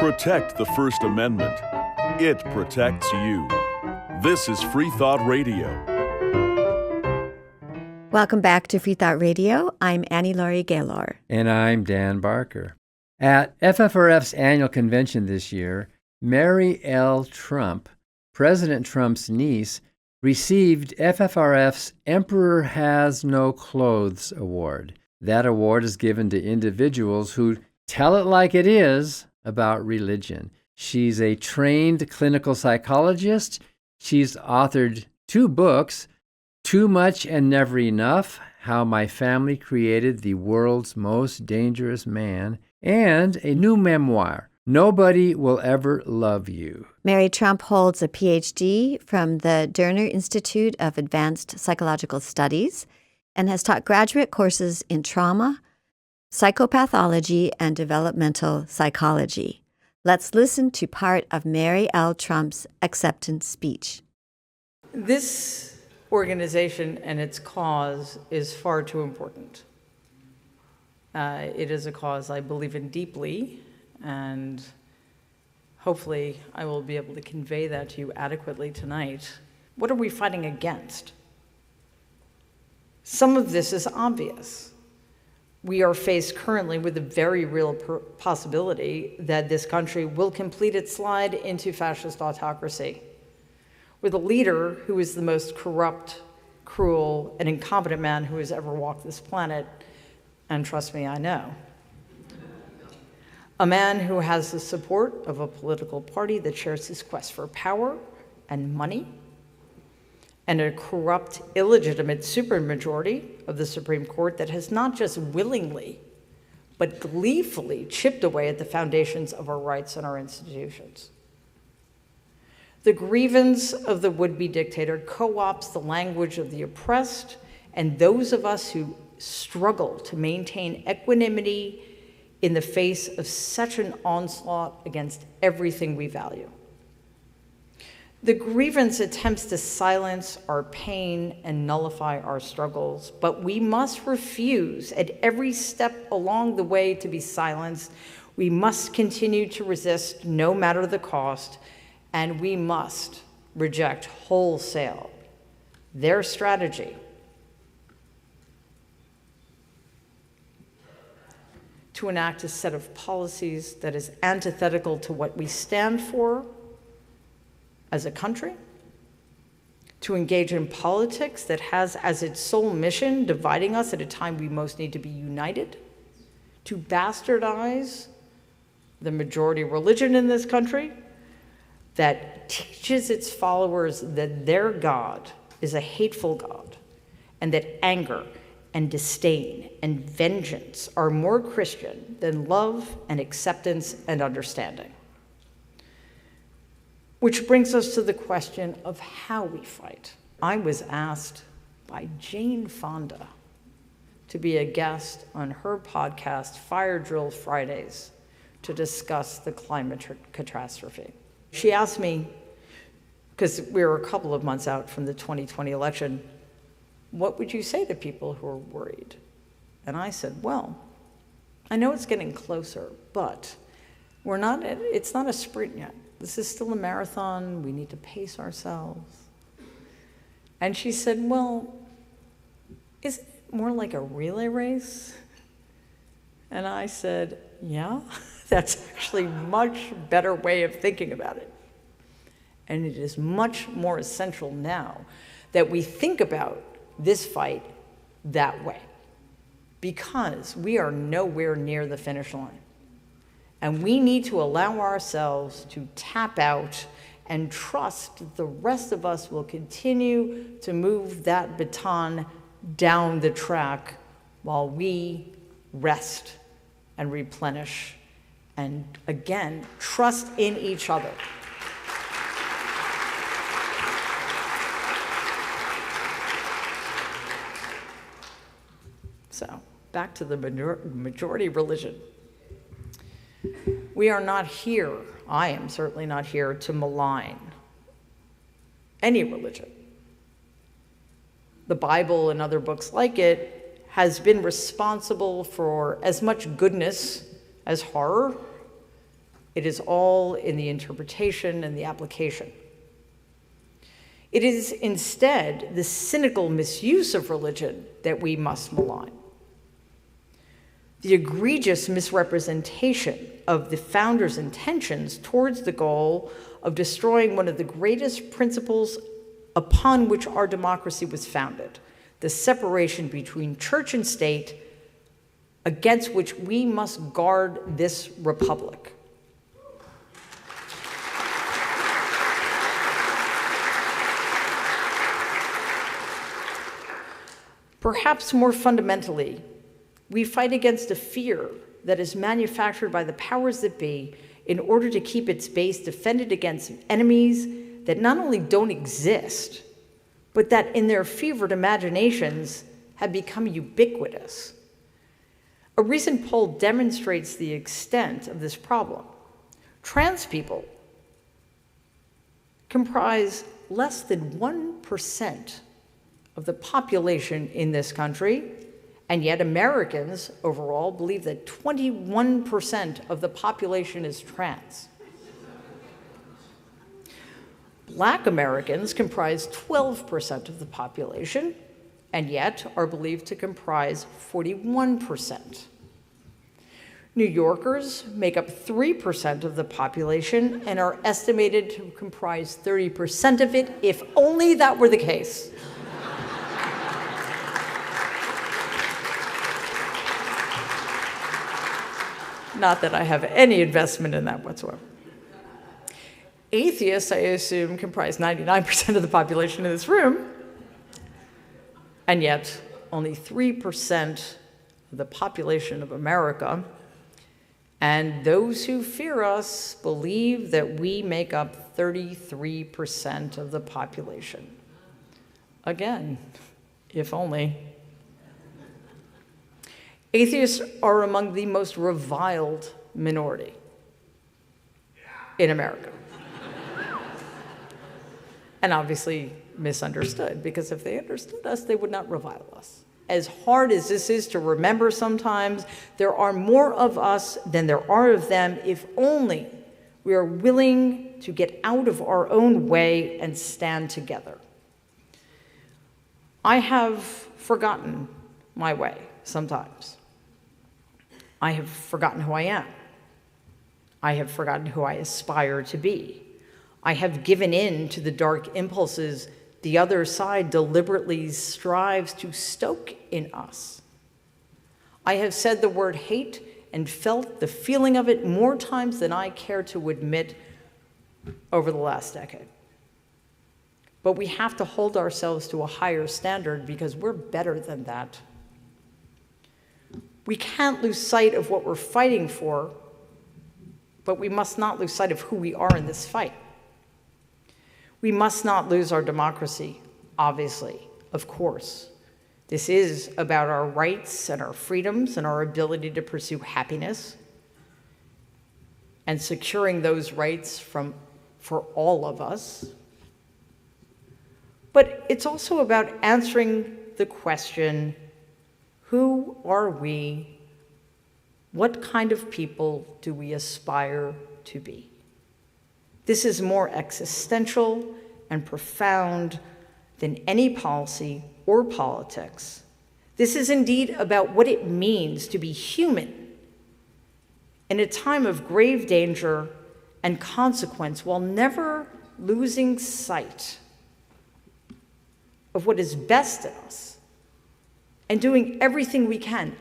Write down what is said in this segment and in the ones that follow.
Protect the First Amendment. It protects you. This is Freethought Radio. Welcome back to Freethought Radio. I'm Laurie Gaylor. And I'm Dan Barker. At FFRF's annual convention this year, Mary L. Trump, President Trump's niece, received FFRF's Emperor Has No Clothes Award. That award is given to individuals who tell it like it is about religion. She's a trained clinical psychologist. She's authored 2 books, Too Much and Never Enough, How My Family Created the World's Most Dangerous Man, and a new memoir, Nobody Will Ever Love You. Mary Trump holds a PhD from the Derner Institute of Advanced Psychological Studies and has taught graduate courses in trauma, psychopathology, and developmental psychology. Let's listen to part of Mary L. Trump's acceptance speech. This organization and its cause is far too important. It is a cause I believe in deeply, and hopefully I will be able to convey that to you adequately tonight. What are we fighting against? Some of this is obvious. We are faced currently with a very real possibility that this country will complete its slide into fascist autocracy, with a leader who is the most corrupt, cruel, and incompetent man who has ever walked this planet, and trust me, I know. A man who has the support of a political party that shares his quest for power and money, and a corrupt, illegitimate supermajority of the Supreme Court that has not just willingly, but gleefully chipped away at the foundations of our rights and our institutions. The grievance of the would-be dictator co-opts the language of the oppressed and those of us who struggle to maintain equanimity in the face of such an onslaught against everything we value. The grievance attempts to silence our pain and nullify our struggles, but we must refuse at every step along the way to be silenced. We must continue to resist no matter the cost, and we must reject wholesale their strategy to enact a set of policies that is antithetical to what we stand for as a country, to engage in politics that has as its sole mission dividing us at a time we most need to be united, to bastardize the majority religion in this country that teaches its followers that their God is a hateful God, and that anger and disdain and vengeance are more Christian than love and acceptance and understanding. Which brings us to the question of how we fight. I was asked by Jane Fonda to be a guest on her podcast, Fire Drill Fridays, to discuss the climate catastrophe. She asked me, because we were a couple of months out from the 2020 election, what would you say to people who are worried? And I said, well, I know it's getting closer, but it's not a sprint yet. This is still a marathon. We need to pace ourselves. And she said, well, is it more like a relay race? And I said, yeah, that's actually a much better way of thinking about it. And it is much more essential now that we think about this fight that way, because we are nowhere near the finish line. And we need to allow ourselves to tap out and trust that the rest of us will continue to move that baton down the track while we rest and replenish and, again, trust in each other. So, back to the majority religion. We are not here, I am certainly not here, to malign any religion. The Bible and other books like it has been responsible for as much goodness as horror, It is all in the interpretation and the application. It is instead the cynical misuse of religion that we must malign. The egregious misrepresentation of the founders' intentions towards the goal of destroying one of the greatest principles upon which our democracy was founded, the separation between church and state, against which we must guard this republic. Perhaps more fundamentally, we fight against a fear that is manufactured by the powers that be in order to keep its base defended against enemies that not only don't exist, but that in their fevered imaginations have become ubiquitous. A recent poll demonstrates the extent of this problem. Trans people comprise less than 1% of the population in this country, and yet Americans overall believe that 21% of the population is trans. Black Americans comprise 12% of the population, and yet are believed to comprise 41%. New Yorkers make up 3% of the population and are estimated to comprise 30% of it, if only that were the case. Not that I have any investment in that whatsoever. Atheists, I assume, comprise 99% of the population in this room, and yet only 3% of the population of America. And those who fear us believe that we make up 33% of the population. Again, if only. Atheists are among the most reviled minority in America. And obviously misunderstood, because if they understood us, they would not revile us. As hard as this is to remember sometimes, there are more of us than there are of them, if only we are willing to get out of our own way and stand together. I have forgotten my way sometimes. I have forgotten who I am. I have forgotten who I aspire to be. I have given in to the dark impulses the other side deliberately strives to stoke in us. I have said the word hate and felt the feeling of it more times than I care to admit over the last decade. But we have to hold ourselves to a higher standard because we're better than that. We can't lose sight of what we're fighting for, but we must not lose sight of who we are in this fight. We must not lose our democracy, obviously, of course. This is about our rights and our freedoms and our ability to pursue happiness and securing those rights for all of us. But it's also about answering the question, who are we? What kind of people do we aspire to be? This is more existential and profound than any policy or politics. This is indeed about what it means to be human in a time of grave danger and consequence, while never losing sight of what is best in us and doing everything we can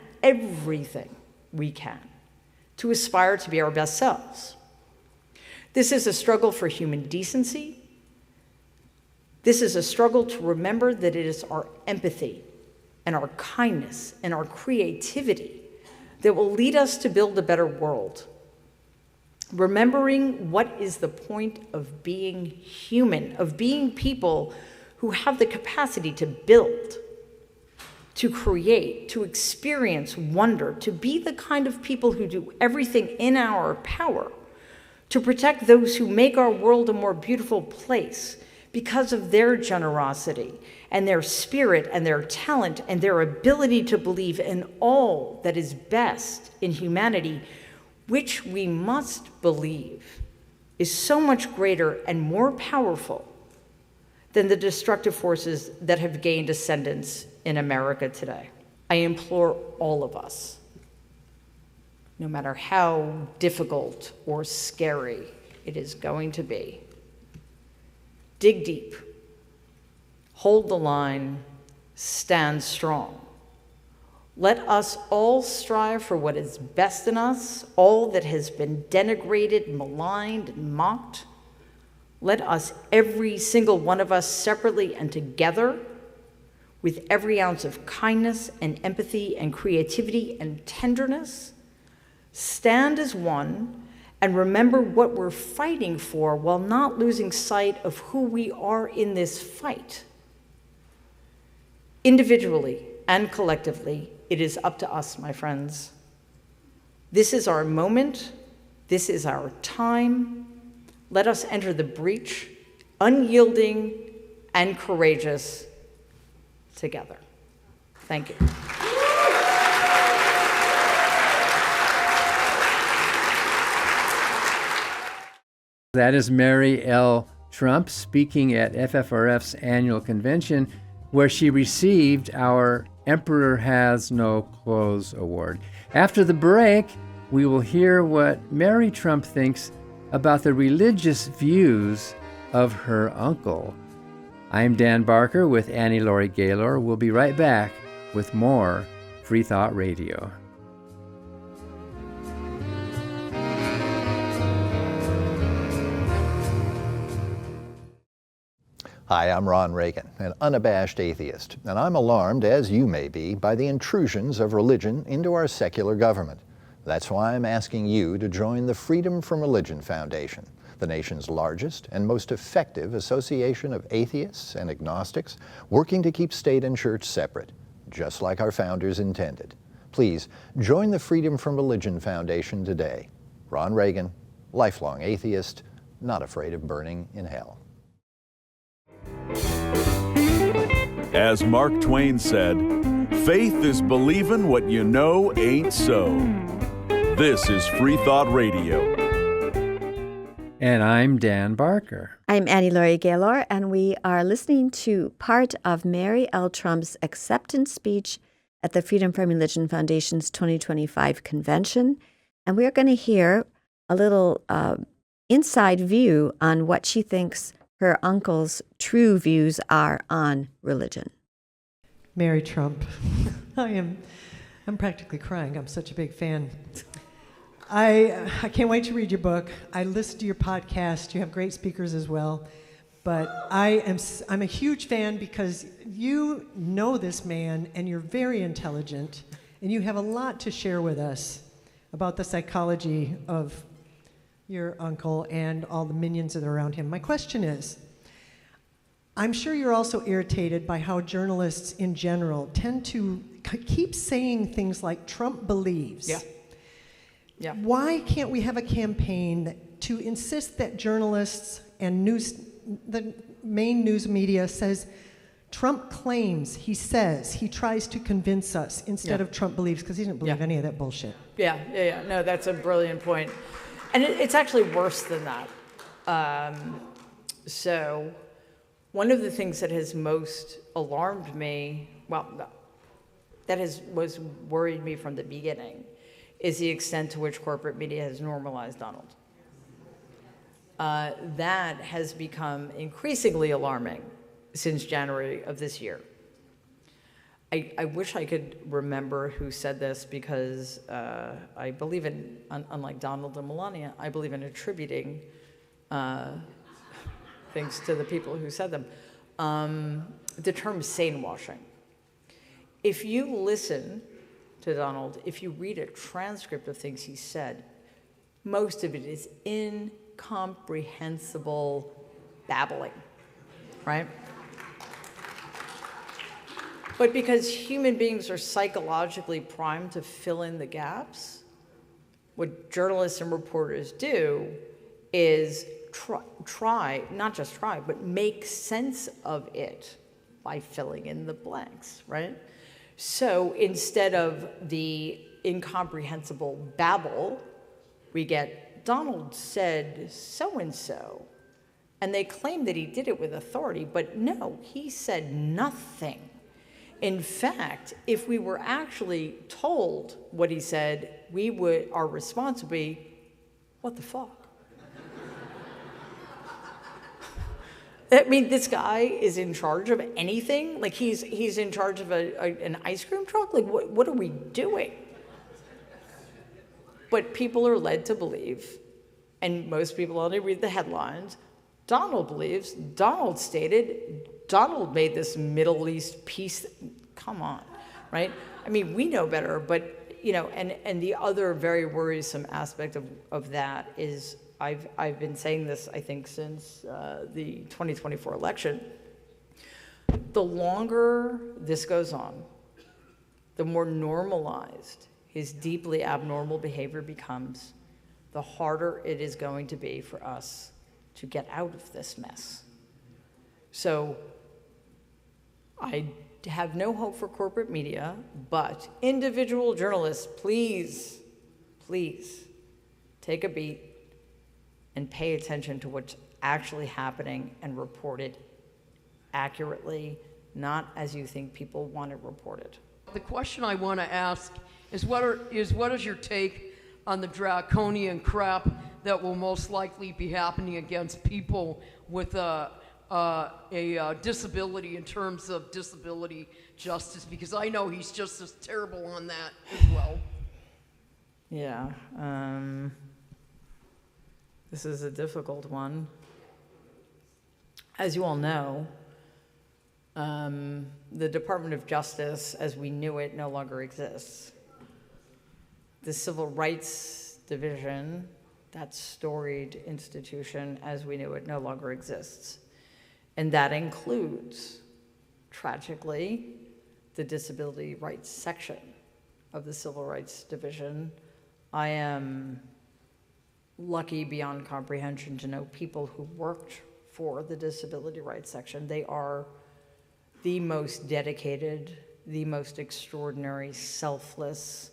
to aspire to be our best selves. This is a struggle for human decency. This is a struggle to remember that it is our empathy and our kindness and our creativity that will lead us to build a better world. Remembering what is the point of being human, of being people who have the capacity to build, to create, to experience wonder, to be the kind of people who do everything in our power to protect those who make our world a more beautiful place because of their generosity and their spirit and their talent and their ability to believe in all that is best in humanity. which we must believe is so much greater and more powerful than the destructive forces that have gained ascendance in America today. I implore all of us, no matter how difficult or scary it is going to be, dig deep, hold the line, stand strong. Let us all strive for what is best in us, all that has been denigrated, maligned, and mocked. Let us, every single one of us, separately and together, with every ounce of kindness and empathy and creativity and tenderness, stand as one and remember what we're fighting for while not losing sight of who we are in this fight. Individually and collectively, it is up to us, my friends. This is our moment. This is our time. Let us enter the breach, unyielding and courageous, together. Thank you. That is Mary L. Trump speaking at FFRF's annual convention, where she received our Emperor Has No Clothes Award. After the break, we will hear what Mary Trump thinks about the religious views of her uncle. I'm Dan Barker with Laurie Gaylor. We'll be right back with more Freethought Radio. Hi, I'm Ron Reagan, an unabashed atheist, and I'm alarmed, as you may be, by the intrusions of religion into our secular government. That's why I'm asking you to join the Freedom from Religion Foundation, the nation's largest and most effective association of atheists and agnostics working to keep state and church separate, just like our founders intended. Please join the Freedom from Religion Foundation today. Ron Reagan, lifelong atheist, not afraid of burning in hell. As Mark Twain said, faith is believing what you know ain't so. This is Freethought Radio. And I'm Dan Barker. I'm Laurie Gaylor, and we are listening to part of Mary L. Trump's acceptance speech at the Freedom from Religion Foundation's 2025 convention. And we're going to hear a little inside view on what she thinks her uncle's true views are on religion. Mary Trump. I'm practically crying. I'm such a big fan. I can't wait to read your book. I listen to your podcast. You have great speakers as well. But I'm a huge fan because you know this man and you're very intelligent and you have a lot to share with us about the psychology of your uncle and all the minions that are around him. My question is, I'm sure you're also irritated by how journalists in general tend to keep saying things like Trump believes. Yeah. Why can't we have a campaign to insist that journalists and the main news media says Trump claims, he says, he tries to convince us instead of Trump believes, because he didn't believe any of that bullshit. Yeah. No, that's a brilliant point. And it's actually worse than that. So one of the things that has most alarmed me, was worried me from the beginning, is the extent to which corporate media has normalized Donald. That has become increasingly alarming since January of this year. I wish I could remember who said this because I believe in, unlike Donald and Melania, I believe in attributing things to the people who said them. The term sane washing. If you listen to Donald, if you read a transcript of things he said, most of it is incomprehensible babbling, right? But because human beings are psychologically primed to fill in the gaps, what journalists and reporters do is try, not just try, but make sense of it by filling in the blanks, right? So instead of the incomprehensible babble we get Donald said so-and-so, and they claim that he did it with authority, but no, he said nothing. In fact, if we were actually told what he said, our response would be, what the fuck? I mean, this guy is in charge of anything? Like, he's in charge of an ice cream truck? Like, what are we doing? But people are led to believe, and most people only read the headlines, Donald believes, Donald stated, Donald made this Middle East peace. Come on, right? I mean, we know better, but, you know, and the other very worrisome aspect of that is, I've been saying this, I think, since the 2024 election. The longer this goes on, the more normalized his deeply abnormal behavior becomes, the harder it is going to be for us to get out of this mess. So I have no hope for corporate media, but individual journalists, please take a beat and pay attention to what's actually happening and report it accurately, not as you think people want it reported. The question I want to ask is what is your take on the draconian crap that will most likely be happening against people with a disability in terms of disability justice? Because I know he's just as terrible on that as well. Yeah. This is a difficult one. As you all know, the Department of Justice, as we knew it, no longer exists. The Civil Rights Division, that storied institution, as we knew it, no longer exists. And that includes, tragically, the disability rights section of the Civil Rights Division. I am lucky beyond comprehension to know people who worked for the disability rights section. They are the most dedicated, the most extraordinary, selfless,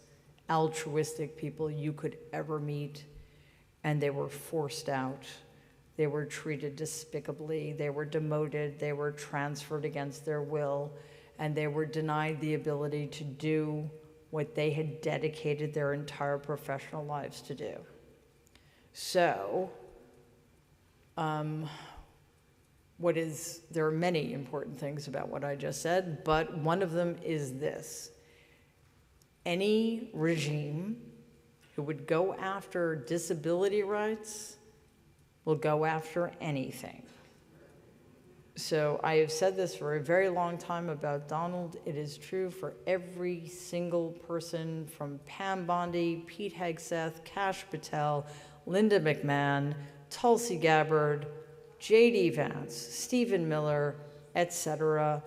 altruistic people you could ever meet, and they were forced out. They were treated despicably. They were demoted. They were transferred against their will, and they were denied the ability to do what they had dedicated their entire professional lives to do. So, there are many important things about what I just said, but one of them is this. Any regime who would go after disability rights will go after anything. So I have said this for a very long time about Donald. It is true for every single person from Pam Bondi, Pete Hegseth, Kash Patel, Linda McMahon, Tulsi Gabbard, J.D. Vance, Stephen Miller, etc.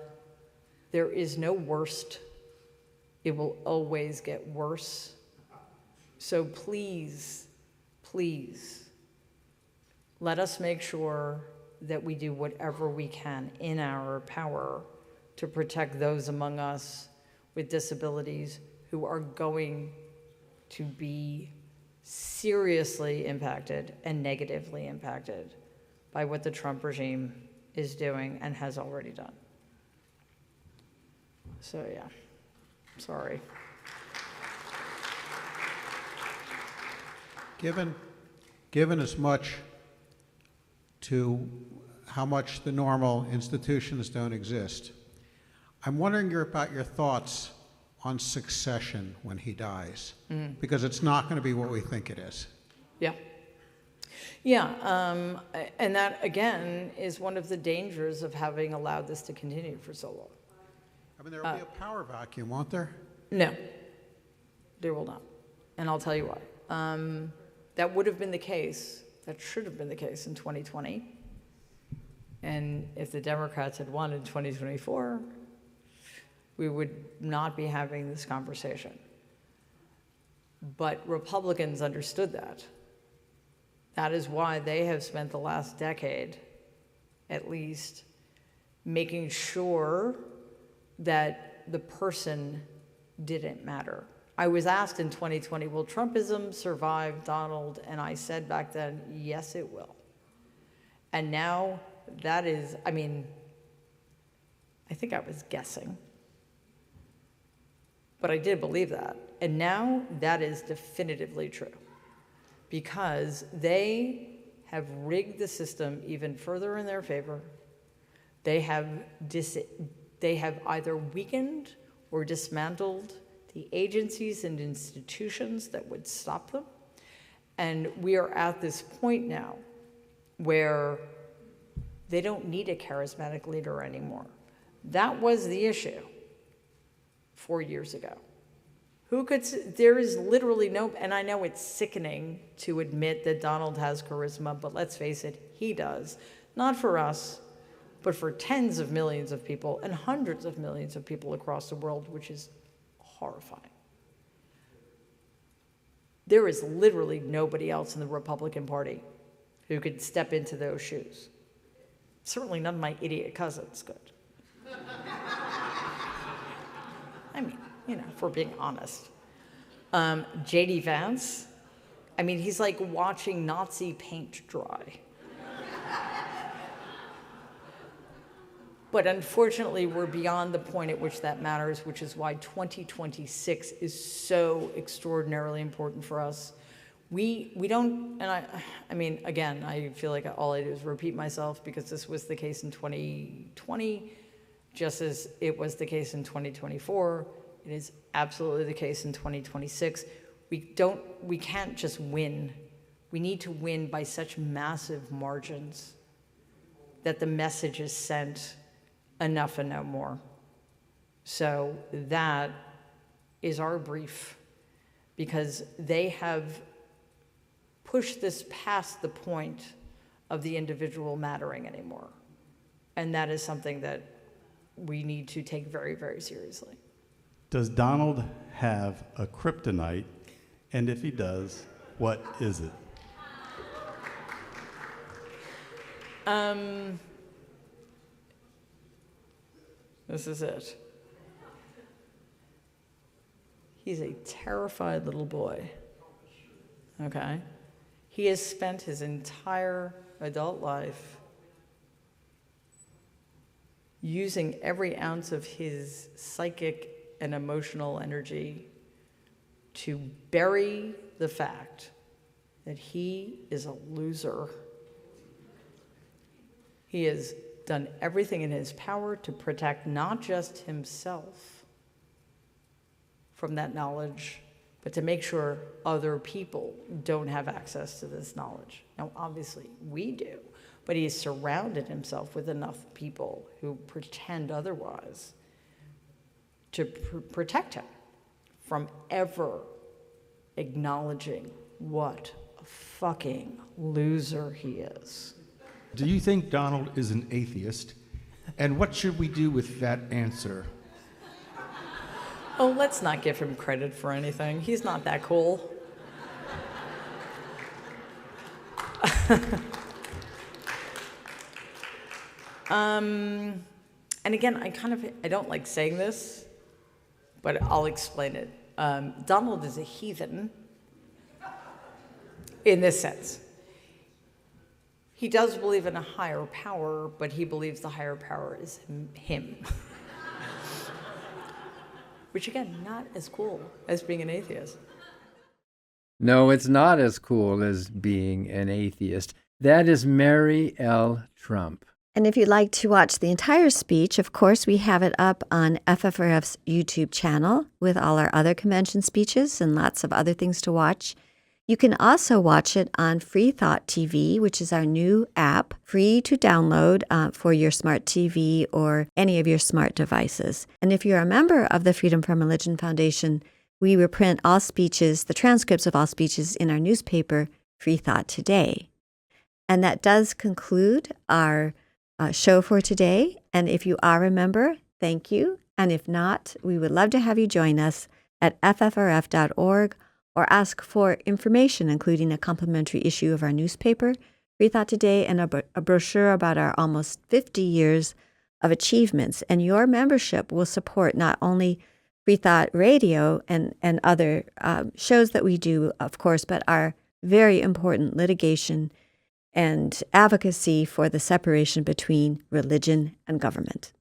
There is no worst. It will always get worse. So please, let us make sure that we do whatever we can in our power to protect those among us with disabilities who are going to be seriously impacted and negatively impacted by what the Trump regime is doing and has already done. So yeah, sorry. Given as much to how much the normal institutions don't exist, I'm wondering about your thoughts on succession when he dies, because it's not going to be what we think it is. Yeah. Yeah, and that, again, is one of the dangers of having allowed this to continue for so long. I mean, there will be a power vacuum, won't there? No, there will not. And I'll tell you why. That would have been the case, that should have been the case in 2020. And if the Democrats had won in 2024, we would not be having this conversation. But Republicans understood that. That is why they have spent the last decade, at least, making sure that the person didn't matter I was asked in 2020, will Trumpism survive Donald? And I said back then, yes, it will. And now that is, I mean, I think I was guessing, but I did believe that. And now that is definitively true, because they have rigged the system even further in their favor. They have either weakened or dismantled the agencies and institutions that would stop them. And we are at this point now where they don't need a charismatic leader anymore. That was the issue 4 years ago. There is literally no, and I know it's sickening to admit that Donald has charisma, but let's face it, he does. Not for us, but for tens of millions of people and hundreds of millions of people across the world, which is horrifying. There is literally nobody else in the Republican Party who could step into those shoes. Certainly none of my idiot cousins could. I mean, you know, if we're being honest. J.D. Vance, I mean, he's like watching Nazi paint dry. But unfortunately, we're beyond the point at which that matters, which is why 2026 is so extraordinarily important for us. We don't, and I mean, again, I feel like all I do is repeat myself, because this was the case in 2020, just as it was the case in 2024. It is absolutely the case in 2026. We can't just win. We need to win by such massive margins that the message is sent enough and no more. So that is our brief, because they have pushed this past the point of the individual mattering anymore. And that is something that we need to take very, very seriously. Does Donald have a kryptonite? And if he does, what is it? This is it. He's a terrified little boy, okay? He has spent his entire adult life using every ounce of his psychic and emotional energy to bury the fact that he is a loser. He has done everything in his power to protect not just himself from that knowledge, but to make sure other people don't have access to this knowledge. Now, obviously, we do, but he's surrounded himself with enough people who pretend otherwise to protect him from ever acknowledging what a fucking loser he is. Do you think Donald is an atheist? And what should we do with that answer? Oh, let's not give him credit for anything. He's not that cool. And again, I don't like saying this, but I'll explain it. Donald is a heathen in this sense. He does believe in a higher power, but he believes the higher power is him. Which, again, not as cool as being an atheist. No, it's not as cool as being an atheist. That is Mary L. Trump. And if you'd like to watch the entire speech, of course, we have it up on FFRF's YouTube channel with all our other convention speeches and lots of other things to watch. You can also watch it on Freethought TV, which is our new app, free to download for your smart TV or any of your smart devices. And if you're a member of the Freedom from Religion Foundation, we reprint all speeches, the transcripts of all speeches in our newspaper, Freethought Today. And that does conclude our show for today. And if you are a member, thank you. And if not, we would love to have you join us at ffrf.org or ask for information, including a complimentary issue of our newspaper, Freethought Today, and a brochure about our almost 50 years of achievements. And your membership will support not only Freethought Radio and other shows that we do, of course, but our very important litigation and advocacy for the separation between religion and government.